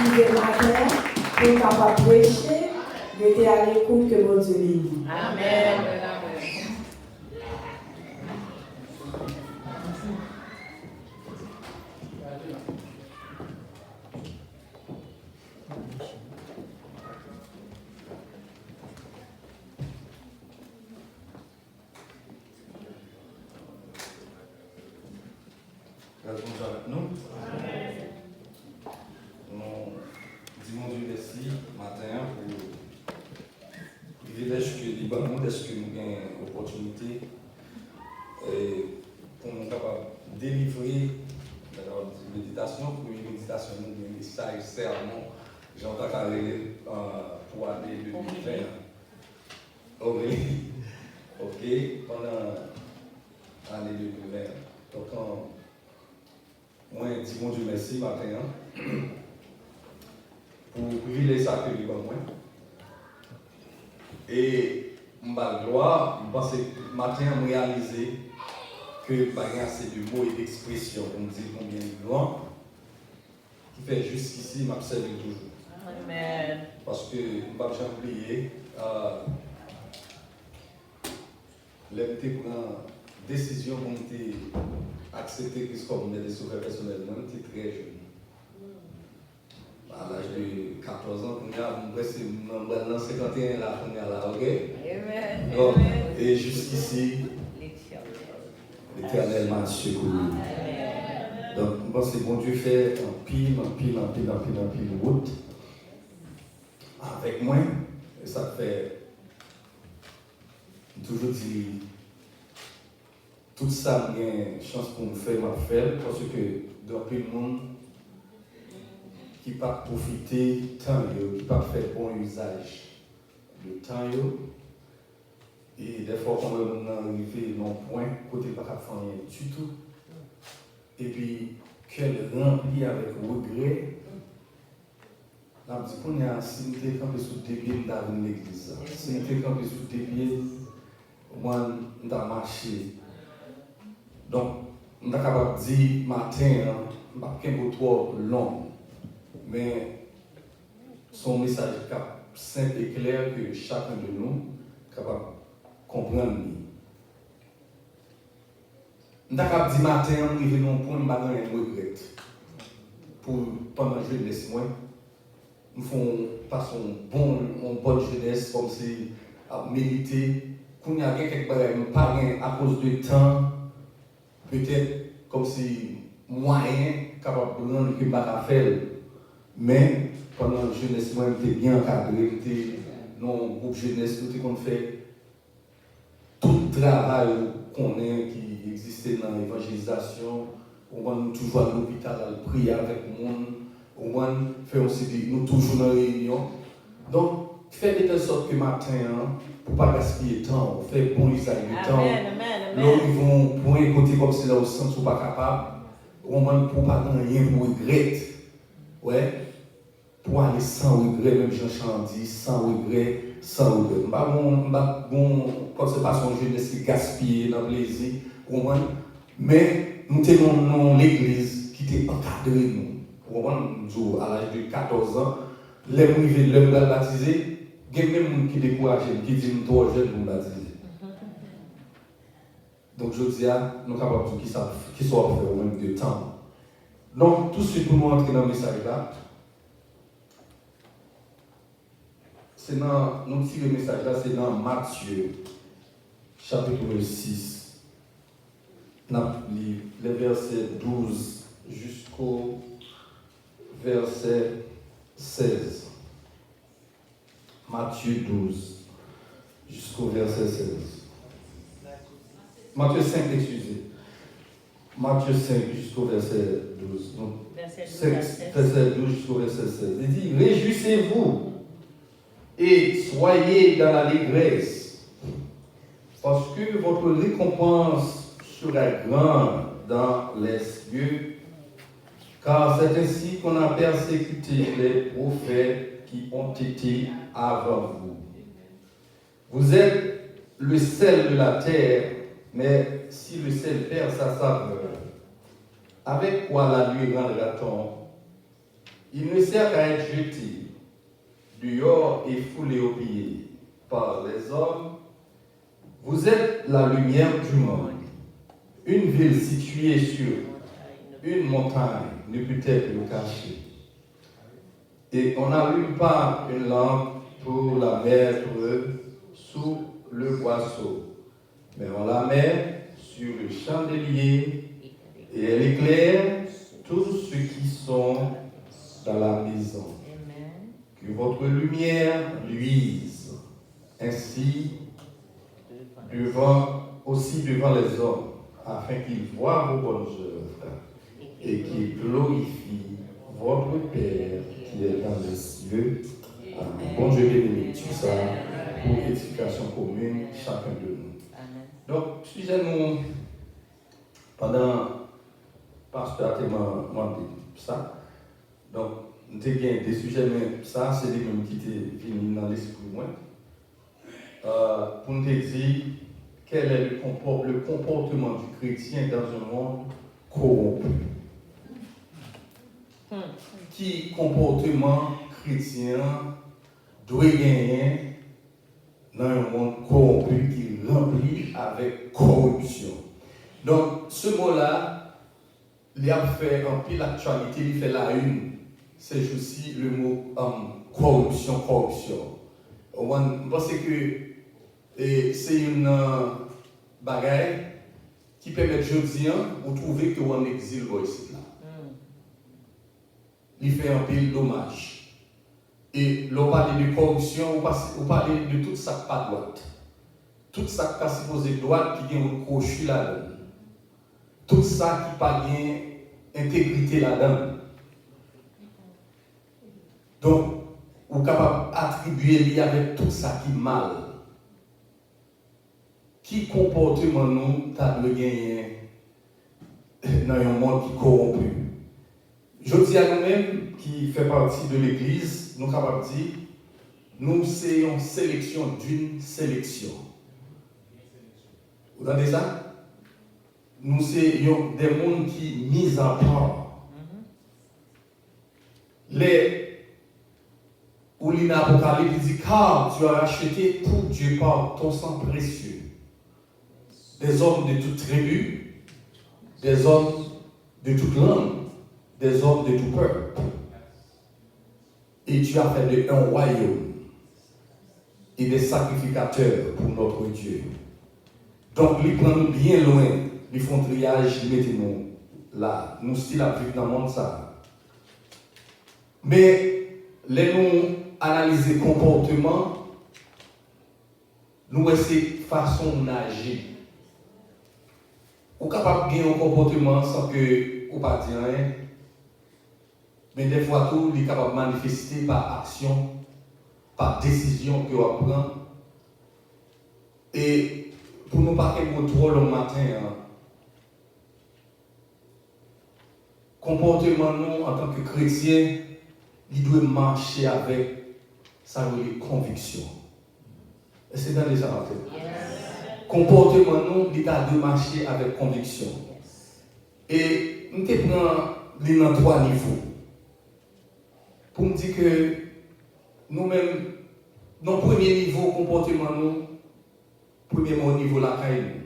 arrivé matin pour capable prêcher, mettez à l'écoute que mon Dieu dit. Amen. Bonjour avec nous. Nous disons Dieu merci matin pour le privilège que nous est-ce que nous avons l'opportunité pour nous capables de délivrer une méditation, pour une méditation, un message serment, j'entends parler pour l'année 2020. Ok, pendant l'année 2020. Donc, moi, je dis mon Dieu merci matin pour le privilège que nous avons. Et ma gloire, je pense que matin, je réalisé que il y a assez de mots et d'expressions pour me dire combien de gloire qui fait jusqu'ici, je m'observe toujours. Amen. Parce que je ne vais pas oublier, l'habité pour une décision pour accepter Christ comme mes sauveur personnellement, j'étais très jeune. À l'âge de 14 ans, je suis dans 51 là, ok? Amen. Donc, et jusqu'ici, l'Éternel m'a secouru. Donc, je pense que bon Dieu fait un pile route avec moi. Et ça fait, toujours dire, tout ça, il y a une chance pour me faire, parce que dans plus de monde qui ne pas profiter du temps, qui ne pas faire bon usage du temps. Et des fois, quand on arrive à un point, côté pas faire rien du tout. Et puis, qu'elle remplit avec regret. Là, je dis qu'on est assis, nous sommes campés sous des pieds dans l'église. Si nous sommes campés sous des pieds, moi, nous avons marché. Donc, nous sommes capables de dire matin, je ne vais pas trop long, mais son message est simple et clair que chacun de nous est capable de comprendre. Nous sommes capables de dire matin, nous arrivons à un point où nous avons un regret. Pendant la jeunesse, nous passons une bonne jeunesse comme si à méditer. Quand il y a quelque chose pas à cause du temps, peut-être comme si moyen capable de rendre que pas faire. Mais pendant la jeunesse, moi, j'étais bien encadré, j'étais dans un groupe jeunesse, nous avons fait tout le travail qui existait dans l'évangélisation. On va toujours à l'hôpital, à prier avec le monde. On va faire aussi nous toujours dans la réunion. Donc, faites de telle sorte que matin, pour ne pas gaspiller le temps, on fait bon usage du temps. Là, ils vont pour un côté comme c'est là au sens où pas capable. On va pour pas rien pour regret. Ouais. Pour aller sans regret, même Jean dit, sans regret. Bon, quand c'est pas son jeunesse qui gaspille dans le plaisir, mais nous tenons dans l'église qui était encadrée nous. Nous, à l'âge de 14 ans, les gens baptisés, il y a même des gens qui découragent, qui disent nous trop jeunes pour nous baptiser. Donc je dis à nous capables de qui soit fait au même de temps. Donc tout de suite pour nous entrer dans le message là, c'est dans nous tirer le message là, c'est dans Matthieu chapitre 6. Les versets 12 jusqu'au verset 16. Matthieu 12 jusqu'au verset 16. Matthieu 5, excusez. Matthieu 5 jusqu'au verset 12. Donc, verset 12 jusqu'au verset 16. Il dit, réjouissez-vous et soyez dans l'allégresse, parce que votre récompense sera grande dans les cieux, car c'est ainsi qu'on a persécuté les prophètes qui ont été avant vous. Vous êtes le sel de la terre, mais si le sel perd sa saveur, avec quoi la lui rendra-t-on? Il ne sert qu'à être jeté dehors et foulé aux pieds par les hommes. Vous êtes la lumière du monde. Une ville située sur une montagne ne peut être le cacher. Et on n'allume pas une lampe pour la mettre sous le boisseau, mais on la met sur le chandelier et elle éclaire tous ceux qui sont dans la maison. Que votre lumière luise ainsi aussi devant les hommes, afin qu'ils voient vos bonnes œuvres et qu'ils glorifient votre Père qui est dans les cieux. Amen. Bon Dieu bénisse tout ça pour l'édification commune chacun de nous. Donc, sujet nous, pendant pasteur a demandé ça, donc nous avons des sujets, mais ça c'est les mêmes qui étaient venus dans l'esprit moi. Pour nous dire quel est le comportement du chrétien dans un monde corrompu. Qui comportement chrétien doit gagner dans un monde corrompu qui est rempli avec corruption. Donc, ce mot-là, il a fait en pile l'actualité, il fait la une. C'est aussi le mot corruption. On pense que c'est une bagaille qui permet de dire vous trouvez que vous en exil ici là. Il fait un pile dommage. Et l'on parle de corruption, on parle de tout ça qui pas droite. Tout ça qui est supposé droite, qui a un crochet là-dedans. Tout ça qui pas intégrité là-dedans. Donc, on est capable d'attribuer lié avec tout ça qui est mal. Qui comportement nous t'as de gagner dans un monde qui est corrompu? Je dis à nous-mêmes, qui fait partie de l'Église, nous sommes capables de dire, nous sommes en sélection d'une sélection. Vous entendez ça? Nous sommes des gens qui mis en part. Où l'Apocalypse dit, car tu as acheté pour Dieu par ton sang précieux des hommes de toute tribu, des hommes de toute langue, des hommes de tout peuple. Et tu as fait de un royaume et des sacrificateurs pour notre Dieu. Donc, ils prennent bien loin, ils font triage, ils mettent nous là. Nous sommes là, vivre dans le monde ça. Mais, les nous analyser le comportement, nous essayons façon d'agir. Vous êtes capable de gagner un comportement sans que vous ne pas dire rien. Mais des fois, tout est capable de manifester par action, par décision que vous prenez. Et pour nous pas qu'il trop le matin, comportement nous en tant que chrétiens, il doit marcher avec sa conviction. Et c'est dans les arts. Comportement nous, il doit marcher avec conviction. Et nous prenons dans 3 niveaux. Pour me dire que nous-mêmes, dans le premier niveau, comportement nous, premièrement au niveau de la caille.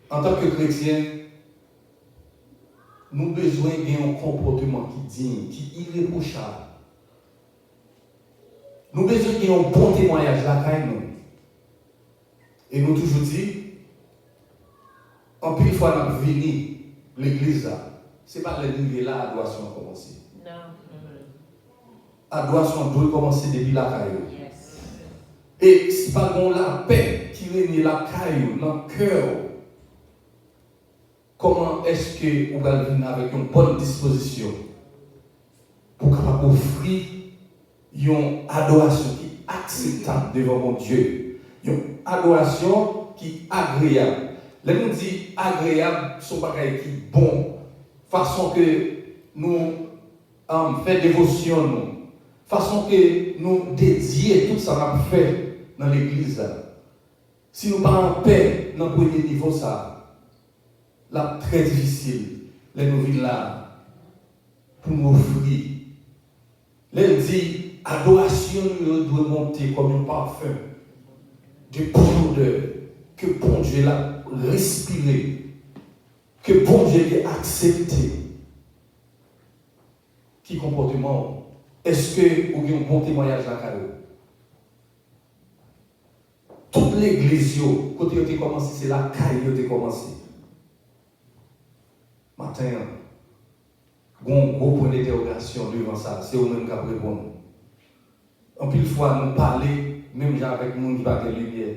En tant que chrétien, nous avons besoin d'un comportement qui digne, qui est irréprochable. Nous avons besoin d'un bon témoignage de la caille. Et nous toujours dit, en plus fois nous venons l'église là, ce n'est pas le niveau là l'adoration a commencé. Non. L'adoration doit commencer depuis la caille. Et si pas bon la paix qui règne la caille dans le cœur, comment est-ce que vous allez venir avec une bonne disposition pour offrir une adoration qui est acceptable devant mon Dieu? Une adoration qui est agréable. Les gens disent agréable, ce sont pas qui bon. Façon que nous faisons dévotion, façon que nous dédions tout ça qu'on fait dans l'église. Si nous pas en paix dans le premier niveau, ça, là, très difficile. Les nous vivons là, pour nous offrir. Là, il dit, adoration doit monter comme un parfum de pure que bon Dieu l'a respiré, que bon Dieu l'a accepté. Qui comportement? Est-ce que vous avez un bon témoignage là, Carole? Toute l'église, quand vous avez commencé, c'est la caille qui a commencé. Matin, un gros point d'interrogation devant ça, c'est vous-même qui avez répondu. En pile fois, nous parlons, même avec les gens qui parlent de lumière.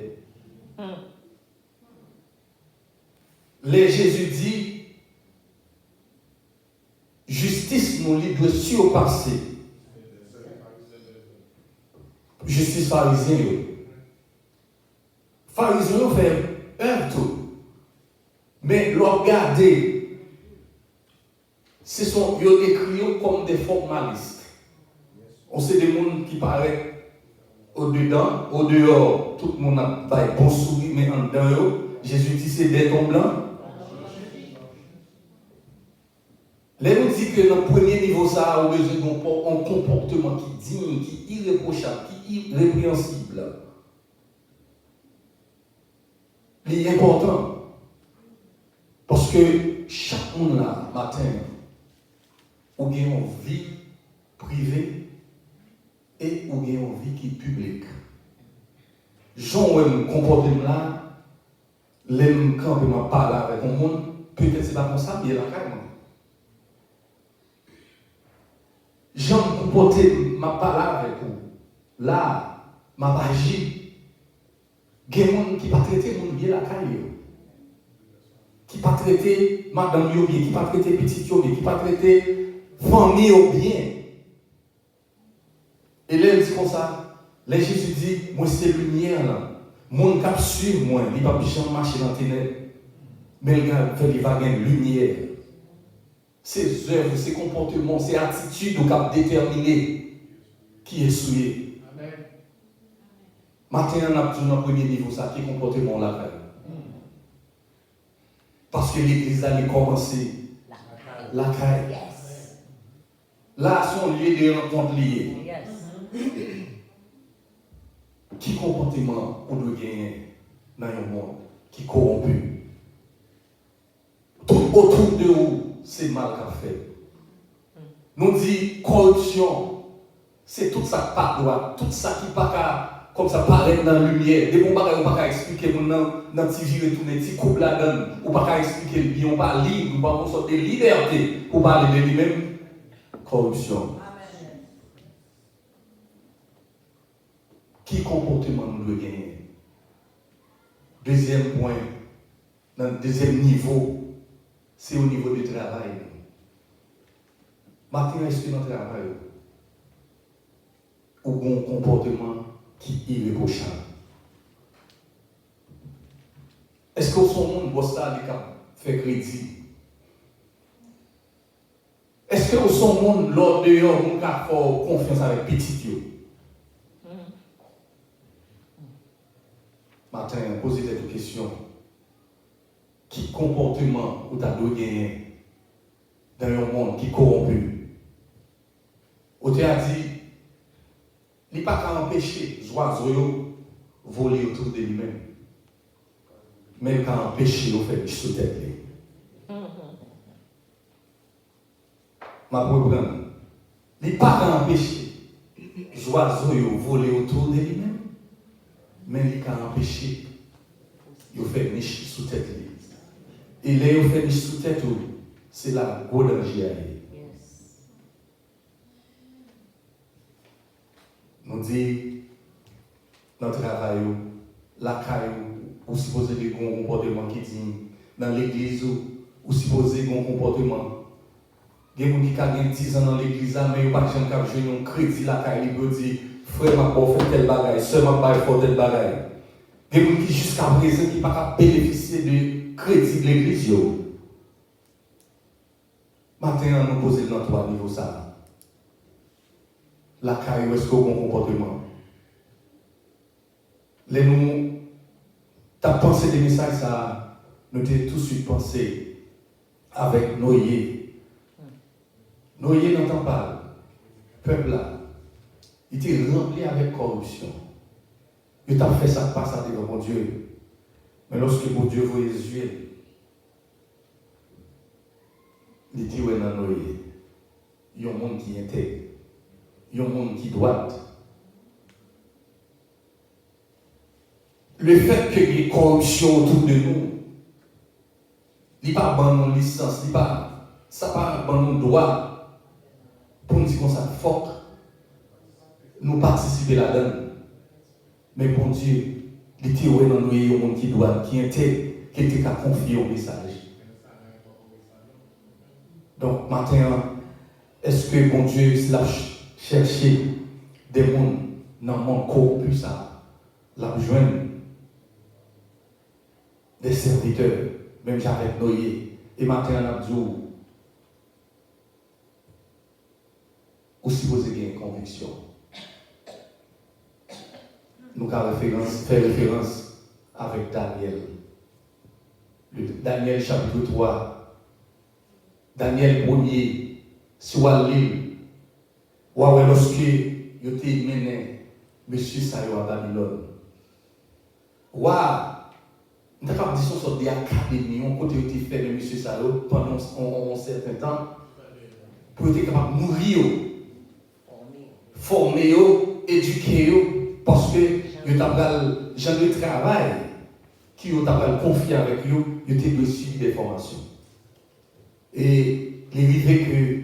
Les Jésus dit, justice nous doit surpasser. Justice pharisien. Pharisien fait un tout. Mais regardez, ce sont décrits comme des formalistes. On sait des gens qui paraissent au-dedans, au-dehors, tout le monde a un bon sourire, mais en dedans, Jésus dit c'est des tons blancs. Là, nous dit que dans le premier niveau, ça a besoin d'un comportement qui est digne, qui est irréprochable, qui est irrépréhensible. C'est important. Parce que chaque monde là, matin, ou a une vie privée et ou a une vie qui est publique. Jean me comportement là, l'aime quand je parle avec un monde, peut-être c'est pas comme ça, mais il est là carrément. Jean me comporter, m'a parlé avec vous. Là, m'a pas agi. Il y a des gens qui ne pas traiter mon bien la caille. Qui ne pas traiter madame yo bien, qui ne pas traiter petit yo bien, qui ne pas traiter famille yo bien. Et là, il dit comme ça. Là, Jésus dit, moi c'est lumière là. Mon cap suivre moi, il ne va pas jamais marcher dans les ténèbres. Mais il va gagner lumière. Ses œuvres, ses comportements, ses attitudes au cap déterminer qui est souillé. Amen. Maintenant, on a toujours un premier niveau, ça, qui est comportement là. Parce que l'église a commencé la caille. Là, son lieu de rencontre lié. Qui comportement on doit gagner dans un monde qui est corrompu? Tout autour de vous, c'est mal qu'a fait. Nous dit corruption, c'est tout ça qui pas droit, tout ça qui pas comme ça paraît dans la lumière. Des bons bagages, on ne peut pas expliquer dans petit viré tout les petits couples là-dedans. On ne peut pas expliquer le bien, on pas libre, on pas sorte de liberté pour parler de lui-même. Corruption. Amen. Qui comportement nous doit gagner? Deuxième point, dans le deuxième niveau, c'est au niveau du travail. Maintenant, est-ce que dans le travail, ou un comportement qui est irréprochable? Est-ce que son monde bosse là, il fait crédit? Est-ce que son monde, l'autre dehors, on a fait confiance avec petit yo? Matin, posez cette question. Qui comportement ou t'as dû gagner dans un monde qui est corrompu? Ou tu as dit, il n'est pas qu'à empêcher les oiseaux voler autour de lui-même. Mais qu'à empêcher de faire sous tête. Ma problème, il n'est pas qu'à empêcher les oiseaux voler autour de lui-même. Mais il qu'à empêcher de faire niche sous tête. Et là, il fait niche sous tête, c'est la gros danger. Nous dit, dans le travail, la caille, ou supposé des bons comportements qui dit, dans l'église, ou supposé des bons comportements. Il y a des gens qui ont 10 ans dans l'église, mais ils n'ont pas joué un crédit, la caille, ils disent, frère, m'a pas fait tel bagaille, soeur, m'a pas fait tel bagaille. Il y a des gens qui, jusqu'à présent, qui ne peuvent pas bénéficier de crédit de l'église. Maintenant, on nous pose dans trois niveaux ça. La caille, est-ce qu'on a un bon comportement? Les nous, tu as pensé des messages, ça, nous avons tout de suite pensé avec Noé. Noé n'entend pas. Peuple là, il était rempli avec corruption. Il t'a fait ça passe à devant mon Dieu. Mais lorsque mon Dieu voit les yeux, il dit ouais dans Noé, il y a un monde qui est intègre, il y a un monde qui doit. Le fait qu'il y ait corruption autour de nous, il n'y a pas de licence, il n'y a pas de droit pour nous dire qu'on s'en fout, nous participer là-dedans. Mais pour Dieu, il dit ouais dans nous, il y a un monde qui doit, qui est intègre, qui était qu'à confier au message. Donc maintenant, est-ce que bon Dieu l'a cherché des mondes dans le monde corrompu ça, l'a besoin des serviteurs, même j'avais Noé, et maintenant on a dit aussi vous avez une conviction. Nous avons fait référence avec Daniel. Daniel chapitre 3. Daniel 1er, sur l'île, où lorsque il était mené, monsieur Sayo à Babylone. Nous avons dit sur des académies, on côté été fait de monsieur Sayo pendant un certain temps, pour être capable de mourir, former, éduquer, parce que il a un genre de travail qui a confié avec eux, il était de suivre des formations. Et il arrivait que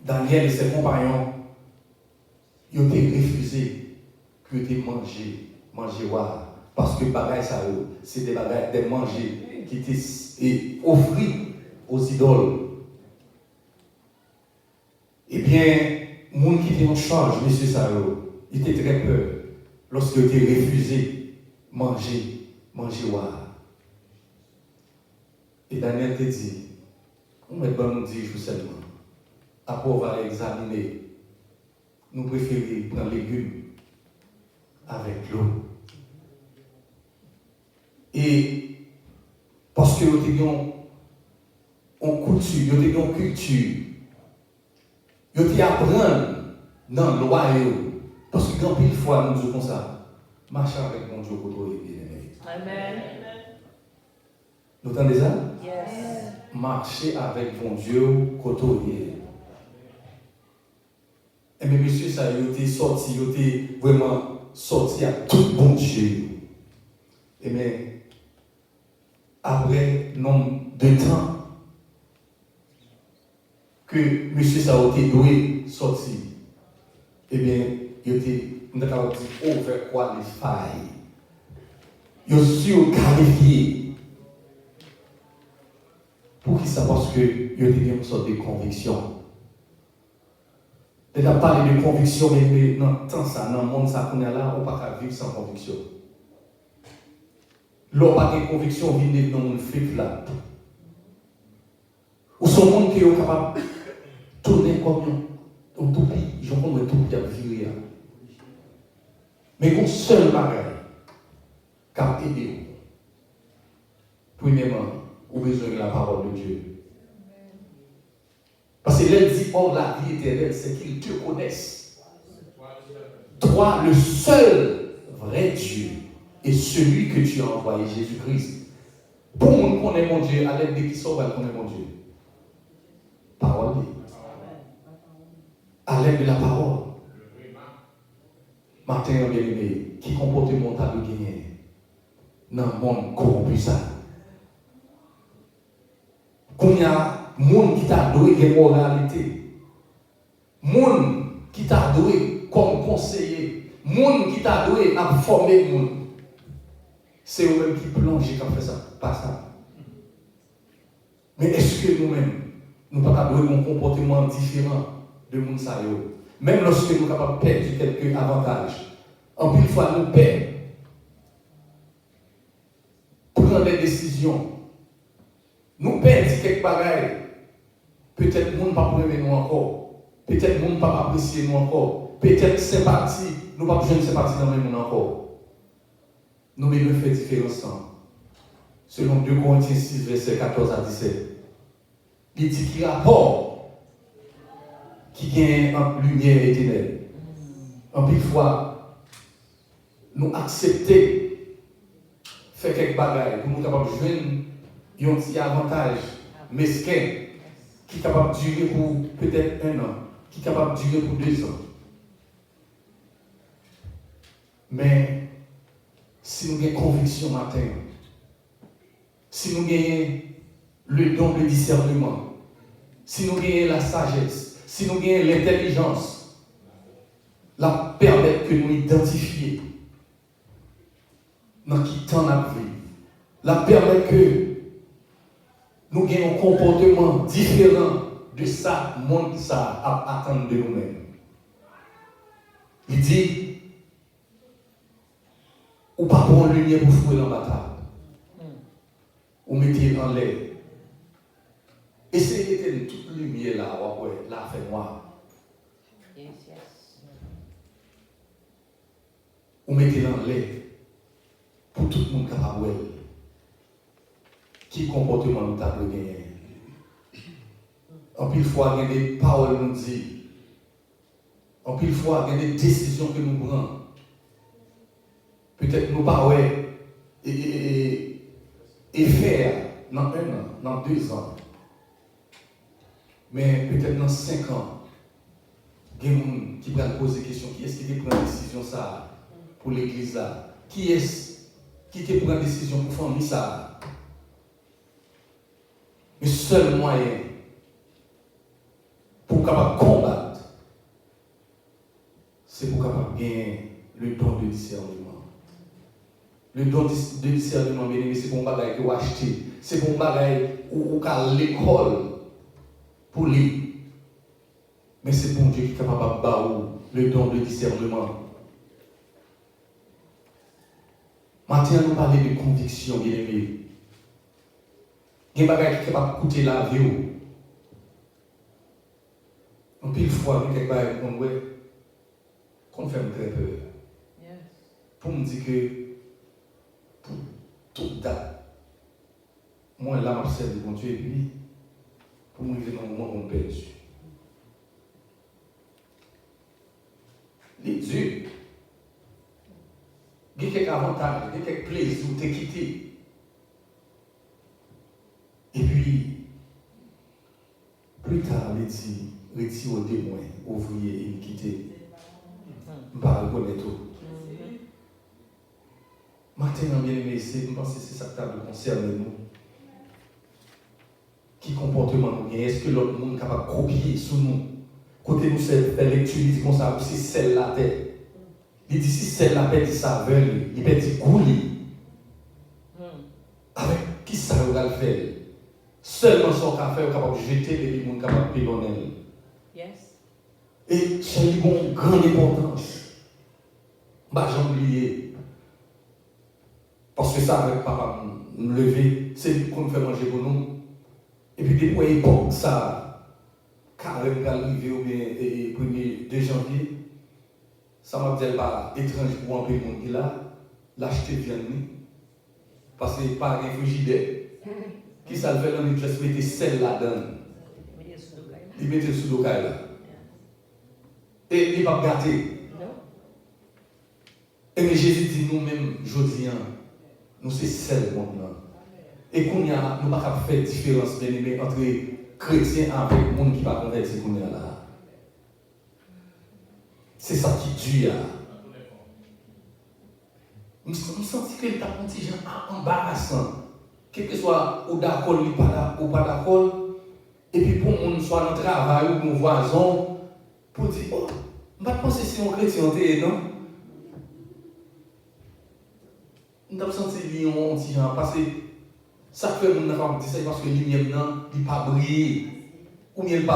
Daniel et ses compagnons, ils ont été refusés, qu'ils ont été mangés, parce que bagaille ça, c'est des bagailles, des manger qui étaient offerts aux idoles. Eh bien, les gens qui étaient en charge, M. Saro, il était très peur lorsqu'il a été refusé manger. Et Daniel te dit, on met bon 10 jours seulement. Après on va examiner, nous préférons prendre les légumes avec l'eau. Et parce que nous avons une couture, nous avons une culture, nous avons apprendre dans le loi. Parce que quand une fois nous disons comme ça, marcher avec mon Dieu pour toi et bien aimé. Amen. Nous entendez ça? Yes. Marcher avec mon Dieu côtoyer. Et bien, monsieur, ça, il était sorti, il était vraiment sorti à tout bon Dieu. Et bien, après nombre de temps que monsieur, ça a été doué, sorti, et bien, il était, nous avons dit, overqualified. Il est surqualifié. Pour qui ça? Parce qu'il y a une sorte de conviction. Il a parlé de conviction, mais dans le temps, dans le monde, ça qu'on est là, on ne peut pas vivre sans conviction. L'on n'a pas de conviction, on vit dans le flip-flap. Ou son monde qui est capable de tourner comme un tout petit, je ne comprends pas tout petit à vivre. Mais un seul bagage qui a aidé. Premièrement, vous avez besoin de la parole de Dieu. Parce que l'elle dit, oh, la vie éternelle, c'est qu'ils te connaissent. Toi, le seul vrai Dieu, et celui que tu as envoyé, Jésus-Christ. Pour nous connaître mon Dieu, à l'aide de qui sont, on va connaître mon Dieu. Parole. À l'aide de la parole. Martin, bien aimé, qui comporte mon tas de gagner dans le monde corrompu ça. Qu'on y a monde qui t'a doué de moralité, monde qui t'a doué comme conseiller, monde qui t'a doué à former le monde. C'est eux-mêmes qui plongent quand on fait ça, pas ça. Mais est-ce que nous-mêmes, nous ne pouvons pas avoir un comportement différent de monde ça? Même lorsque nous sommes capables de perdre quelques avantages, en plus, fois nous perdons, prendre des décisions. Nous perdons quelques bagailles. Peut-être que nous ne pouvons pas aimer nous encore. Peut-être que nous ne pouvons pas apprécier nous encore. Peut-être que sympathie, nous ne pouvons pas besoin de sympathie dans le monde encore. Nous devons faire différence. Selon 2 Corinthiens 6, verset 14 à 17. il dit qu'il y a rapport qui gagne entre lumière et ténèbres. En plus fois, nous accepter faire quelques bagailles pour nous capables de jouer un petit avantage mesquin qui est capable de durer pour peut-être 1 an, qui est capable de durer pour 2 ans. Mais si nous avons une conviction matin, si nous avons le don de discernement, si nous avons la sagesse, si nous avons l'intelligence, la permettre que nous identifions dans qui temps à vivre, la permettre que nous ayons un comportement différent de ça, monde ça à attendre de nous-mêmes. Il dit, ou pas prendre lumière pour fouiller dans la bataille, ou mettez en l'air. Essayez de mettre toute lumière là, là fait noir. Ou mettez en l'air pour tout le monde capable de qui comportement nous avons gagné. En pile fois, il y a des paroles nous disent. En pile fois, il y a des décisions que nous prenons. Peut-être nous pas et faire dans 1 an, dans 2 ans. Mais peut-être dans 5 ans, il y a des gens qui vont poser des questions. Qui est-ce qui prend la décision ça pour l'église là? Qui est-ce qui prend la décision pour la famille ça? Le seul moyen pour capable combattre, c'est pour capable gagner le don de discernement. Le don de discernement, bien aimé, c'est pour un bagage que vous achetez. C'est pour un bagage où vous avez l'école pour lire. Mais c'est pour Dieu qui est capable de faire le don de discernement. Maintenant, nous parlons de conviction, bien aimé. Il y a des choses qui sont capables de coûter la vie. En pile fois, il y a des choses qu'on fait très peur. Pour me dire que, pour toute date, moi, là, je servi de bon Dieu, et puis, pour me dire dans le moment où on perd Dieu. Les dieux, il y a quelques avantages, il y a quelques plaisirs, où tu es quitté. Et puis, plus tard, il dit, retire au témoin, ouvrier et quitter. Je ne parle pas de tout. Maintenant, bien aimé, je pense que c'est ça qui concerne nous. Qui comportement nous gagne? Est-ce que l'autre monde est capable de copier sur nous? Côté nous, c'est la lecture, il dit comme ça, c'est celle la tête. Il dit si celle la tête, il s'aveugle, il perd du goût. Avec qui ça va le faire? Seulement son café est capable de jeter les gens capables de pilonner. Yes. Et c'est une grande importance. Je ne vais jamais oublier. Parce que ça, avec papa me lever, c'est lui qu'on fait manger pour nous. Et puis, depuis l'époque, ça, carrément arrivé au bien, 1er de janvier, ça m'a dit pas étrange pour un peu de monde qui là, l'acheter viande. Parce que pas un frigidaire. Qui ça le fait dans le juste mettre celle là-dedans. Il mettait sous le caille là. Et il va gâter. Et mais Jésus dit nous-mêmes, aujourd'hui, nous c'est celle maintenant. Et qu'on y a, nous ne pouvons pas faire différence bien aimé entre chrétiens avec les gens qui ne sont pas convertis qu'on y a là. C'est ça qui dure. Nous sentons que le tapon de gens embarrassant. Quel que soit ou d'accord ou pas d'accord, et puis pour nous soit dans le travail ou nos voisins, pour dire, oh, je ne vais pas penser si on chrétien, non? Nous avons senti qu'on dit, parce que ça fait que nous n'avons pas dit ça parce que la lumière n'est pas brillée, ou bien il n'est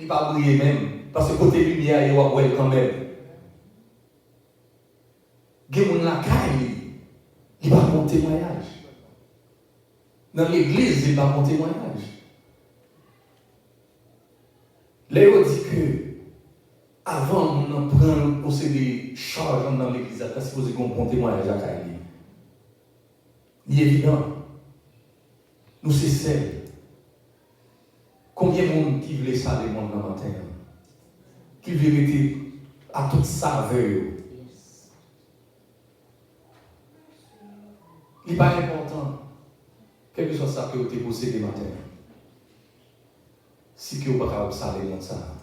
pas brillé même, parce que côté lumière, il y a quand même. Il y a des gens qui ne pas mon témoignage. Dans l'église, il n'y a pas mon témoignage. Là, on dit que avant de prendre des charges dans l'église, il est supposé qu'on prenne un témoignage à Kaili. Il est évident. Nous, c'est celle. Combien de monde qui voulait ça le monde dans le matin? Qui voulait mettre à toute saveur? Il n'est pas important. Quel que soit ça que vous avez posé le matin. Si vous n'avez pas saler le monde ça.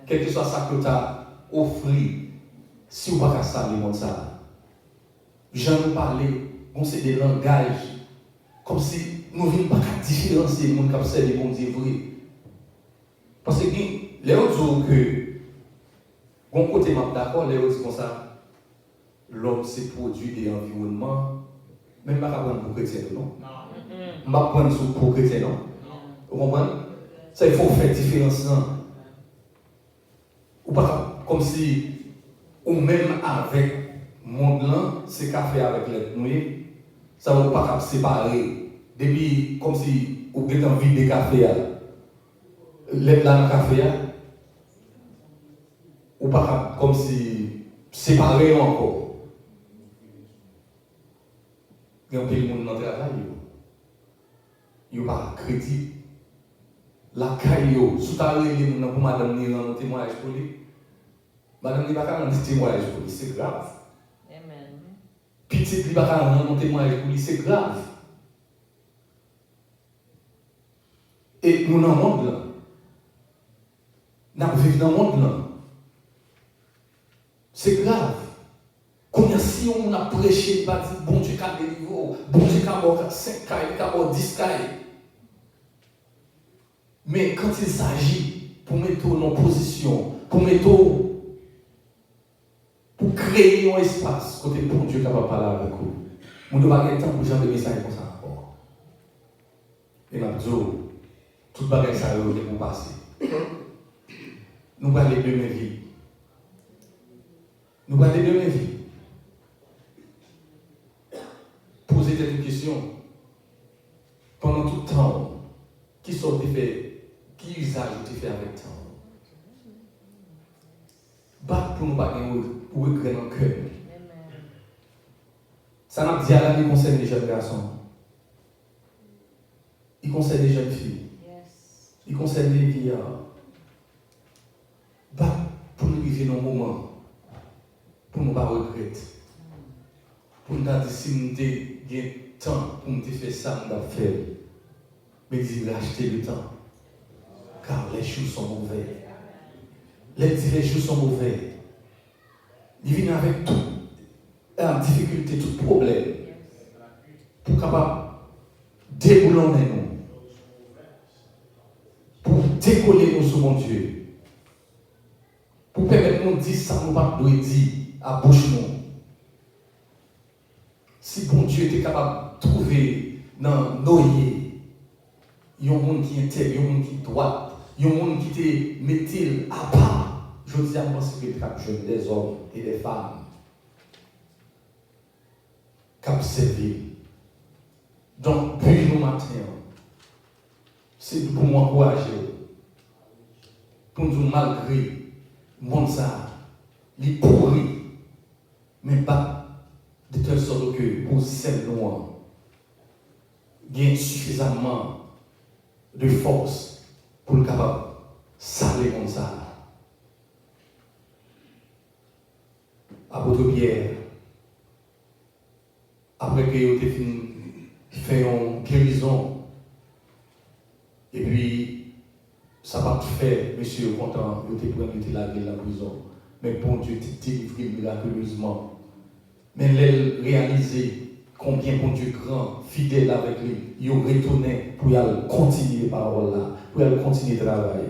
Quel que soit ça que vous avez offert. Si vous n'avez pas saler le monde ça. J'en ai parlé. On sait des langages. Comme si nous ne venions pas différencier le monde qui a servi le bon Dieu vrai. Parce que les autres disent que, bon côté, je d'accord, les autres disent comme ça, l'homme c'est produit des environnements, même pas prendre pour chrétien, non? Je ne vais pas prendre pour chrétien, non? Vous comprenez? Ça, il faut faire différence. Ou pas comme si, ou même avec le monde là, c'est qu'à faire avec l'être noué. Ça ne va pas séparer. Depuis, comme si vous avez envie de café, l'être là dans le café, ou pas comme si séparer encore. Il y a un peu de monde dans le travail. Il n'y a pas de crédit. La caille, si tu as réuni pour madame Nira un témoignage pour lui, madame Nira pas un témoignage pour lui, c'est grave. Petit li pas un témoignage pour lui, c'est grave. Et nous dans le monde là, nous vivons dans le monde là. C'est grave. Combien si on a prêché, pas dit bon Dieu qu'a délivré, bon Dieu qu'a mort 5 cailles, qu'a mort 10 cailles. Mais quand il s'agit pour mettre en position, pour mettre pour créer un espace côté bon Dieu capable de parler avec vous. Nous ne devons pas avoir le temps pour jamais message comme ça encore. Et nous disons, tout le bagage ça est pour passer. Nous allons aller de ma vie. Nous allons aller de ma vie. Posez des questions. Pendant tout le temps, qui sont fait, qui usage tu fais avec le temps? Battre pour nous pas ou regret dans le cœur. Ça n'a pas dit à la vie concerne les jeunes garçons. Il concerne les jeunes filles. Il concerne les vieillards. Battre pour nous vivre dans un moment. Pour nous pas regretter. Pour nous dire si nous avons temps pour nous faire ça, nous avons fait. Mais il a acheté le temps. Car les jours sont mauvais. Les jours sont mauvais. Il vient avec toute difficulté, tout problème. Pour capable déboulonner nous. Pour décoller nous sur mon Dieu. Pour permettre nous de dire ça, nous ne pouvons pas dire à bouche nous. Si bon Dieu était capable de trouver dans Noé, il y a un monde qui est intègre, il y a un monde qui est droit, il y a un monde qui te met à part. Je dis à moi, c'est que cap jeune des hommes et des femmes cap servir. Donc, puis nous matin, c'est pour m'encourager, pour nous malgré le monde ça, il pourri, mais pas de telle sorte que pour celle noire, il y a suffisamment de force pour le capable de saler comme ça. Apôtre Pierre, après que vous avez fait une guérison, et puis ça va tout faire, monsieur content, vous avez pris la prison, mais bon Dieu t'a délivré miraculeusement. Mais elle réalisé combien bon Dieu grand, fidèle avec lui, il retourné pour y aller continuer les paroles là, pour y aller continuer le travail.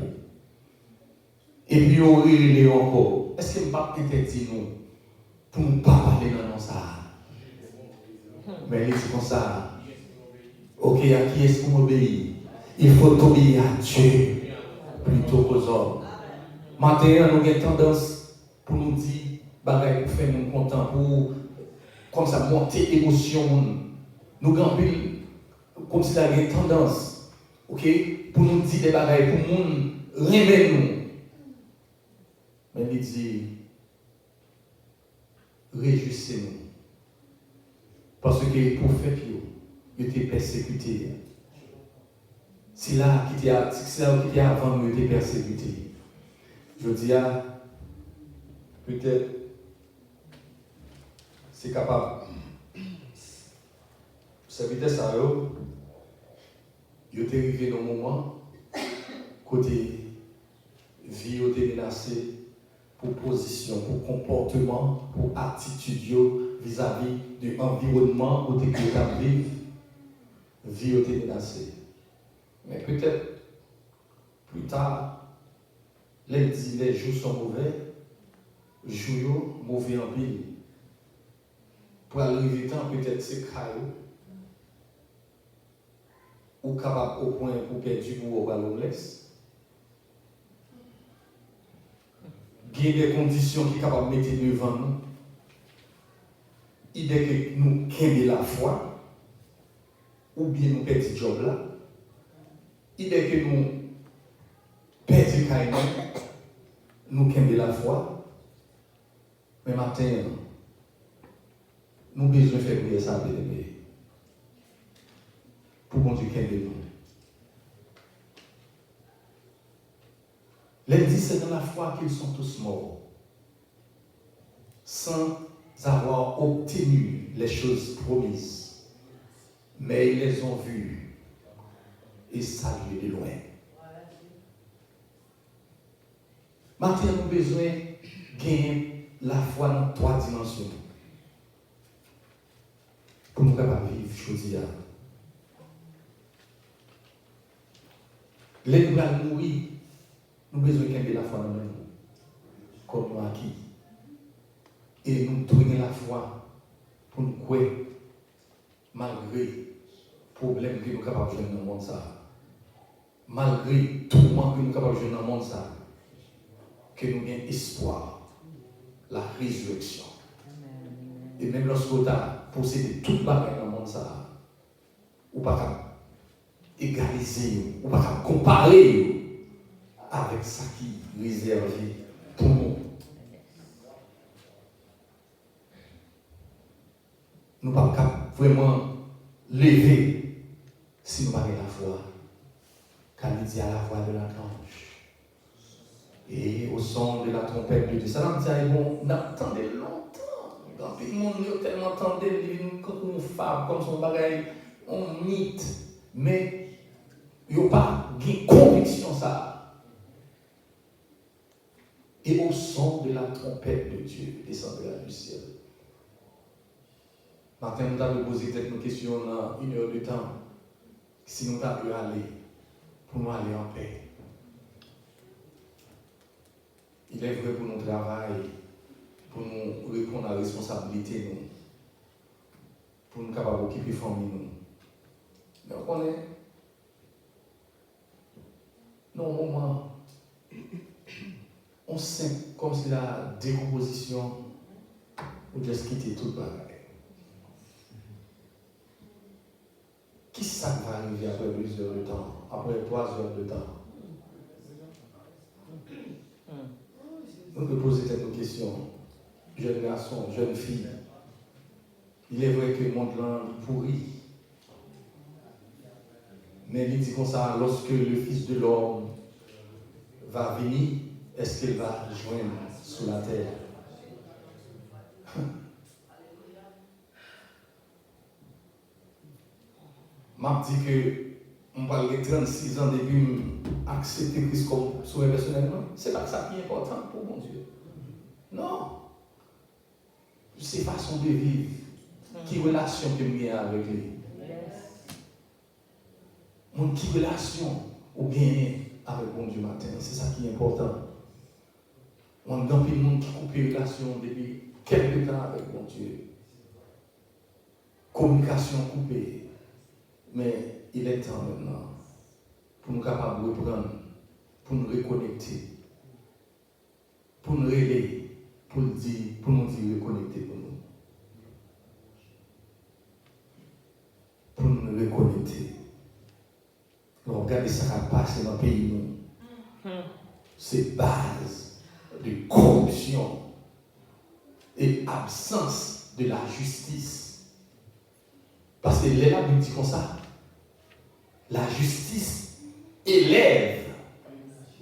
Et puis il aurait encore, est-ce qu'il ne va pas interdire nous pour ne pas parler dans ça? Mais il dit comme ça, ok, à qui est-ce qu'on obéit? Il faut obéir à Dieu plutôt qu'aux hommes. Maintenant, nous avons tendance pour nous dire, bagaille pour faire nous contents, pour comme ça monter l'émotion. Nous avons comme si nous avons tendance, ok, pour nous dire des bagailles, pour nous remettre nous. Mais il dit, réjouissez-nous. Parce que pour faire pire, il était persécuté. c'est là qui était avant de me persécuté. Je dis, peut-être, c'est capable. Serviteur ça, il était arrivé dans un moment, côté vie était menacée pour position, pour comportement, pour attitude vis-à-vis de l'environnement où tu es vivre, vie était menacée. Mais peut-être plus tard, les jours sont mauvais, jours mauvais en pile. Pour arriver temps, peut-être c'est caillou, ou capable au point pour perdre pour au ballon laisse. Il y a des conditions qui sont capables de mettre devant nous. Il est que nous quimber la foi, ou bien nous perdons le job là. Il est que nous perdons le caïman, nous quimber la foi. Mais matin, nous avons besoin de faire prier ça, bien-aimé. Pour qu'on Dieu quimber nous. Les dit c'est dans la foi qu'ils sont tous morts, sans avoir obtenu les choses promises, mais ils les ont vues et saluées de loin. Maintenant, nous avons besoin de gagner la foi dans 3 dimensions pour nous capables de vivre chose. Les nous allons mourir. Nous avons besoin de la foi dans nous, comme nous acquis. Et nous donner la foi pour nous croire, malgré les problèmes que nous sommes capables de jouer dans le monde, malgré tout le monde que nous sommes capables de jouer dans le monde, que nous ayons espoir, la résurrection. Et même lorsque nous avons possédé tout le bagage dans le monde, ou pas égaliser, ou pas comparer avec ça qui est réservé pour nous. Nous ne pouvons pas vraiment lever si nous n'avons pas la foi. Car il dit à la voix de l'archange et au son de la trompette de Dieu. Ça veut dire qu'on attendait longtemps. Quand tout le monde tellement entendait comme une fable, comme son bagage, on mythe. Mais il n'y a pas de conviction ça. Et au son de la trompette de Dieu, descendra du ciel. Maintenant, nous avons posé quelques questions dans 1 heure de temps. Si nous avons aller, pour nous aller en paix. Il est vrai pour nous travailler, pour nous répondre à la responsabilité, nous, pour nous capables d'occuper la famille. Nous. Mais on connaît. Non, au moment. On sent comme si la décomposition ou juste quitter tout le bagage. Qui ça va arriver après 2 heures de temps, après 3 heures de temps? On peut poser cette question. Jeune garçon, jeune fille. Il est vrai que le monde là pourrit. Mais il dit comme ça, lorsque le Fils de l'homme va venir, est-ce qu'il va joindre sur la terre? Je dis que on parle de 36 ans depuis accepter Christ comme sauveur personnellement. Ce n'est pas ça qui est important pour mon Dieu. Non. C'est façon de vivre. Quelle relation que nous avons avec lui? Quelle relation ou bien avec mon Dieu matin? C'est ça qui est important. On a un peu de monde qui coupe une relation depuis quelques temps avec mon Dieu. Communication coupée. Mais il est temps maintenant pour nous capables de reprendre, pour nous reconnecter, pour nous réveiller, pour nous dire reconnecter pour nous. Pour nous reconnecter. Donc, regardez ça qui a passé dans le pays. C'est base de corruption et absence de la justice. Parce que la Bible dit comme ça, la justice élève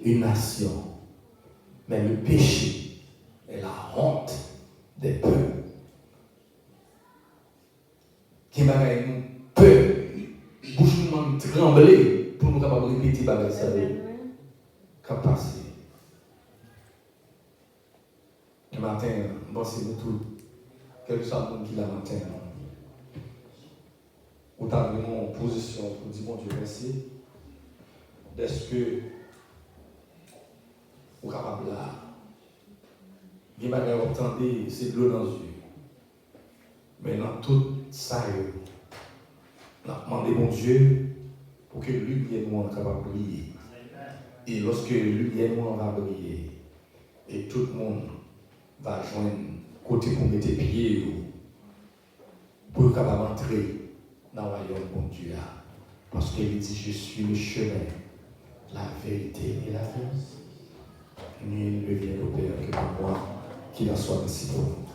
une nation. Mais le péché est la honte des peuples. Qui m'a nous peur, bouche nous trembler pour nous capables de répéter par ça. Capacité. Le matin, pensez nous tous, quel que soit le monde qui l'a matin, ou t'as vraiment en position pour dire bon Dieu merci, est-ce que vous êtes capable là? Il y a des gens qui c'est de l'eau dans les yeux. Mais dans tout ça, on a demandé bon Dieu pour que lumière nous soit capable de briller. Et lorsque lumière nous va briller, et tout le monde va joindre côté pour mettre pieds pour capable entrer dans le royaume bon Dieu. Parce qu'il dit je suis le chemin, la vérité et la vie. Nul ne vient au Père que par moi, qu'il en soit ainsi pour vous.